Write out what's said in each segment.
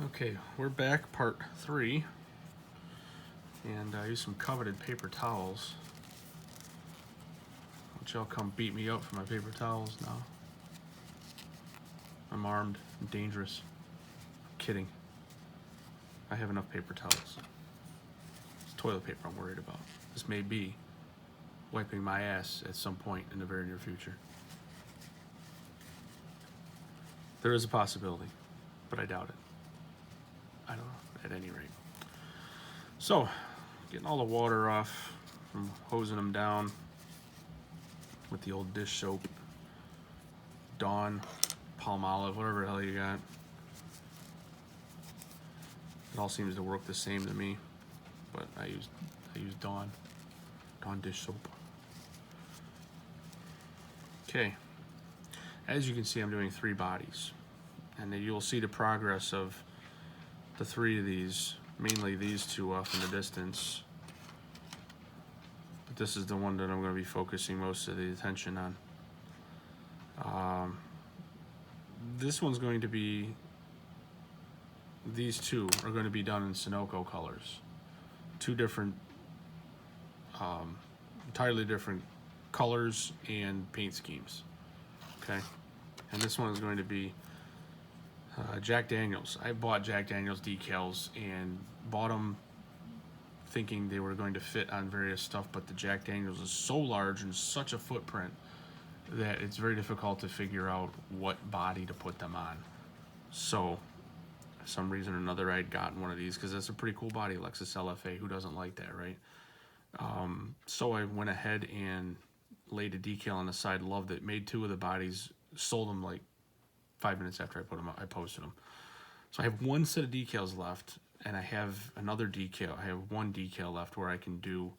Okay, we're back, part 3, and I used some coveted paper towels. Don't y'all come beat me up for my paper towels now. I'm armed and dangerous. I'm kidding. I have enough paper towels. It's toilet paper I'm worried about. This may be wiping my ass at some point in the very near future. There is a possibility, but I doubt it. I don't know, at any rate. So, getting all the water off from hosing them down with the old dish soap. Dawn, Palmolive, whatever the hell you got. It all seems to work the same to me, but I use Dawn dish soap. Okay, as you can see, I'm doing 3 bodies, and then you'll see the progress of the 3 of these, mainly these 2 off in the distance. But this is the one that I'm going to be focusing most of the attention on. This one's going to be, these 2 are going to be done in Sunoco colors. 2 different, entirely different colors and paint schemes. Okay, and this one is going to be Jack Daniels. I bought Jack Daniels decals and bought them thinking they were going to fit on various stuff, but the Jack Daniels is so large and such a footprint that it's very difficult to figure out what body to put them on. So, for some reason or another, I'd gotten one of these because that's a pretty cool body, Lexus LFA. Who doesn't like that, right? So I went ahead and laid a decal on the side, loved it, made 2 of the bodies, sold them like 5 minutes after I put them up, I posted them. So I have 1 set of decals left, and I have another decal. I have 1 decal left where I can do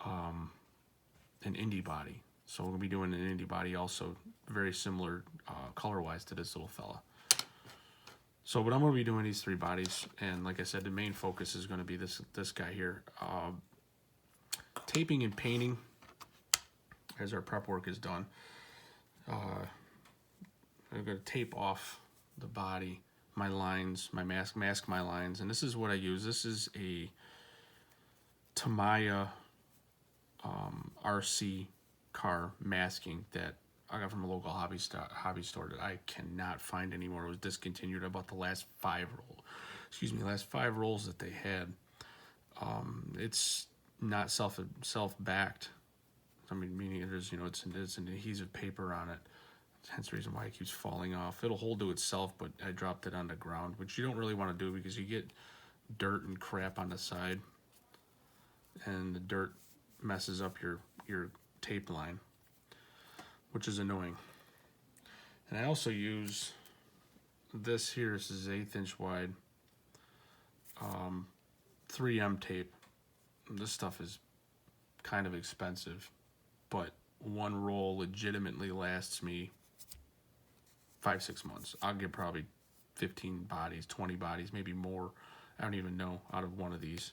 an Indy body. So we're gonna be doing an Indy body also, very similar color-wise to this little fella. So, but I'm gonna be doing these 3 bodies, and like I said, the main focus is gonna be this guy here. Taping and painting, as our prep work is done. I'm gonna tape off the body, my lines, my mask my lines, and this is what I use. This is a Tamiya RC car masking that I got from a local hobby store that I cannot find anymore. It was discontinued. I bought the last 5 rolls that they had. It's not self-backed. I mean, meaning it is, it's an adhesive paper on it. Hence the reason why it keeps falling off. It'll hold to itself, but I dropped it on the ground, which you don't really want to do because you get dirt and crap on the side, and the dirt messes up your tape line, which is annoying. And I also use this here. This is 1/8 inch wide 3M tape. This stuff is kind of expensive, but 1 roll legitimately lasts me 5-6 months. I'll get probably 15 bodies, 20 bodies, maybe more. I don't even know, out of 1 of these.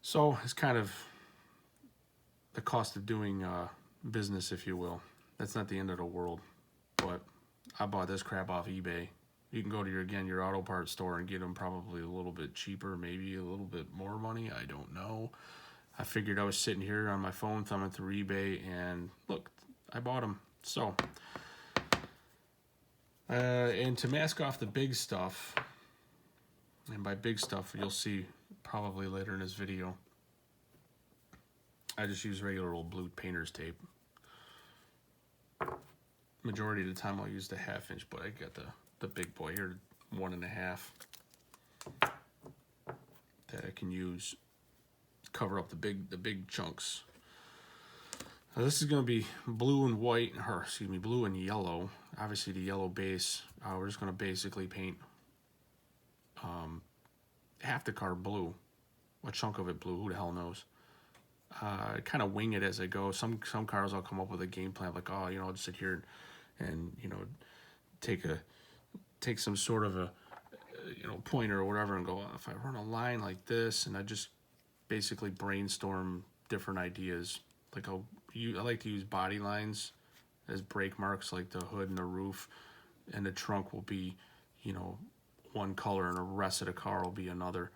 So it's kind of the cost of doing business, if you will. That's not the end of the world, but I bought this crap off eBay. You can go to your auto parts store and get them probably a little bit cheaper, maybe a little bit more money. I don't know. I figured I was sitting here on my phone thumbing through eBay, and look, I bought them. So, and to mask off the big stuff, and by big stuff, you'll see probably later in this video, I just use regular old blue painter's tape. Majority of the time I'll use the 1/2 inch, but I got the big boy here, 1.5, that I can use to cover up the big chunks. Now this is going to be blue and white, or excuse me, blue and yellow. Obviously the yellow base, we're just going to basically paint half the car blue, a chunk of it blue, who the hell knows. Kind of wing it as I go. Some cars I'll come up with a game plan, like, oh, I'll just sit here and take some sort of a pointer or whatever and go, oh, if I run a line like this, and I just basically brainstorm different ideas. Like I like to use body lines as brake marks, like the hood and the roof, and the trunk will be one color and the rest of the car will be another.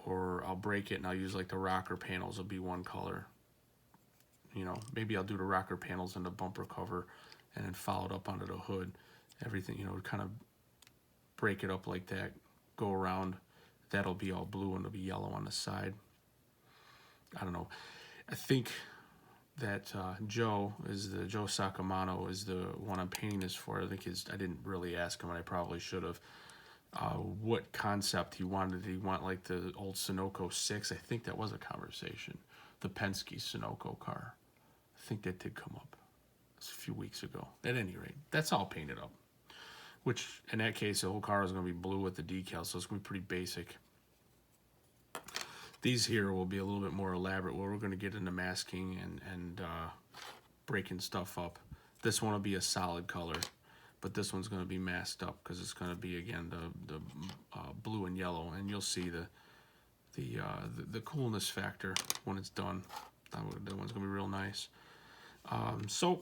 Or I'll break it and I'll use like the rocker panels will be one color. You know, maybe I'll do the rocker panels and the bumper cover and then follow it up onto the hood. Everything, you know, kind of break it up like that, go around. That'll be all blue and it'll be yellow on the side. I don't know. I think that Joe Sacamano is the one I'm painting this for. I think I didn't really ask him, and I probably should have. What concept he wanted. He want like the old Sunoco 6. I think that was a conversation. The Penske Sunoco car. I think that did come up a few weeks ago. At any rate, that's all painted up. Which, in that case, the whole car is going to be blue with the decals, so it's going to be pretty basic. These here will be a little bit more elaborate, where we're going to get into masking and breaking stuff up. This one will be a solid color, but this one's going to be masked up because it's going to be, again, the blue and yellow, and you'll see the coolness factor when it's done. That one's going to be real nice. So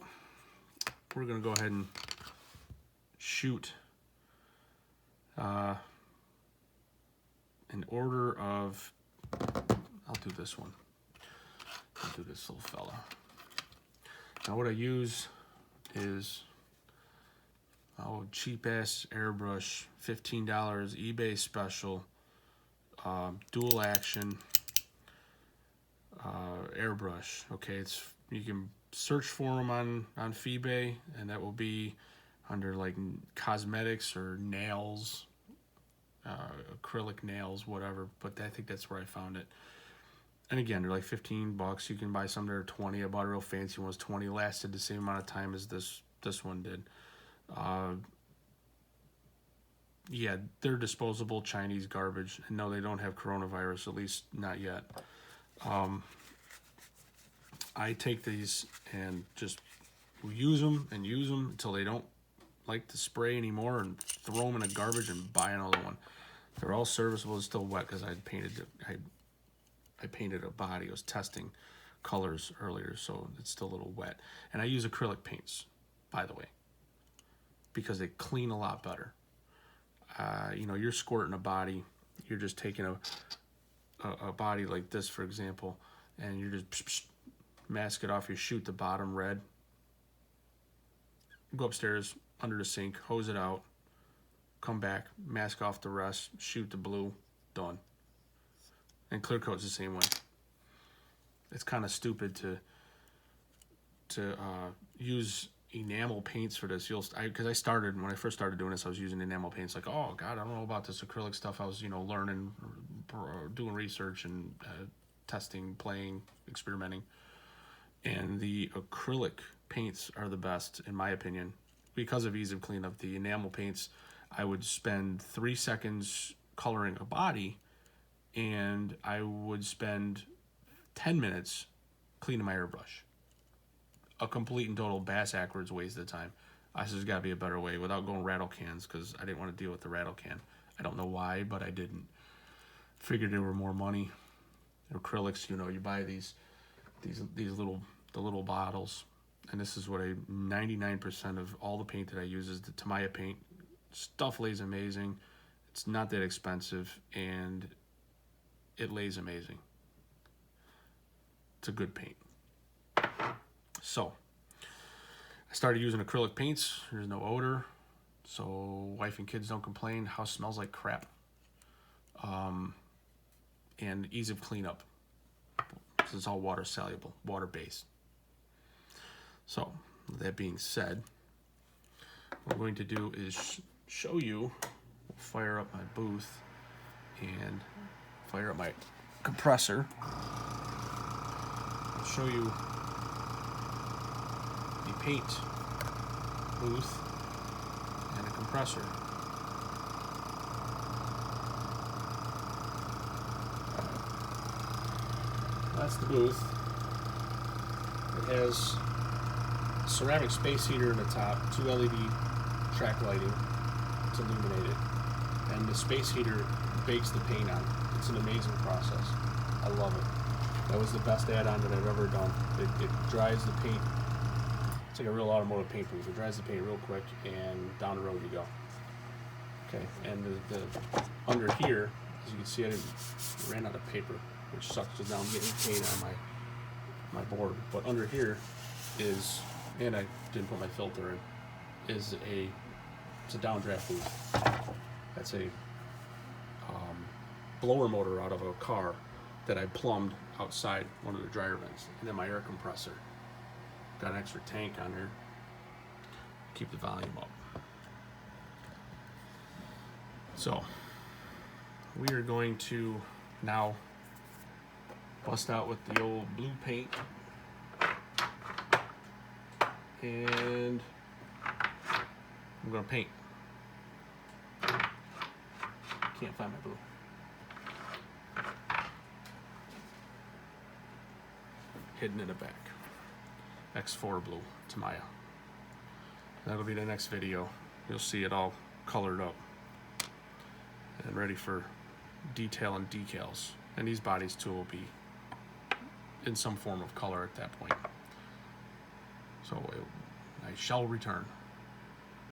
we're going to go ahead and shoot in order of, I'll do this one. I'll do this little fella. Now what I use is cheap ass airbrush, $15, eBay special, dual action airbrush. Okay, you can search for them on Feebay, and that will be under like cosmetics or nails, acrylic nails, whatever. But I think that's where I found it. And again, they're like $15. You can buy some that are 20. I bought a real fancy one. It was 20. Lasted the same amount of time as this one did. Yeah, they're disposable Chinese garbage. And no, they don't have coronavirus, at least not yet. I take these and just use them until they don't like to spray anymore, and throw them in the garbage and buy another one. They're all serviceable. It's still wet because I painted a body. I was testing colors earlier, so it's still a little wet. And I use acrylic paints, by the way, because they clean a lot better. You know, you're squirting a body. You're just taking a body like this, for example, and you're just mask it off. You shoot the bottom red. Go upstairs, under the sink, hose it out, come back, mask off the rest, shoot the blue, done. And clear coat's the same way. It's kind of stupid to use enamel paints for this. Because when I first started doing this, I was using enamel paints. Like, oh God, I don't know about this acrylic stuff. I was, learning, doing research and testing, playing, experimenting. And the acrylic paints are the best, in my opinion, because of ease of cleanup. The enamel paints, I would spend 3 seconds coloring a body, and I would spend 10 minutes cleaning my airbrush. A complete and total bass-ackwards waste of time. I said, there's got to be a better way without going rattle cans, because I didn't want to deal with the rattle can. I don't know why, but I didn't. Figured they were more money. Acrylics, you buy these little bottles, and this is what 99% of all the paint that I use is the Tamiya paint. Stuff lays amazing. It's not that expensive, and it lays amazing. It's a good paint. So I started using acrylic paints. There's no odor, so wife and kids don't complain. House smells like crap. And ease of cleanup. This is all water soluble, water based. So with that being said, what I'm going to do is show you, fire up my booth and fire up my compressor. I'll show you the paint booth and a compressor. That's the booth. It has a ceramic space heater in the top, 2 LED track lighting to illuminate it, and the space heater bakes the paint on. It's an amazing process. I love it. That was the best add-on that I've ever done. It dries the paint. It's like a real automotive paint booth. It dries the paint real quick, and down the road you go. Okay, and the under here, as you can see, I ran out of paper, which sucks because now I'm getting paint on my board. But under here is, and I didn't put my filter in, it's a downdraft loop. That's a blower motor out of a car that I plumbed outside one of the dryer vents, and then my air compressor. Got an extra tank on there. Keep the volume up. So we are going to now bust out with the old blue paint, and I'm going to paint. Can't find my blue. Hidden in the back. X4 blue, Tamaya. That'll be the next video. You'll see it all colored up and ready for detail and decals. And these bodies too will be in some form of color at that point. So I shall return.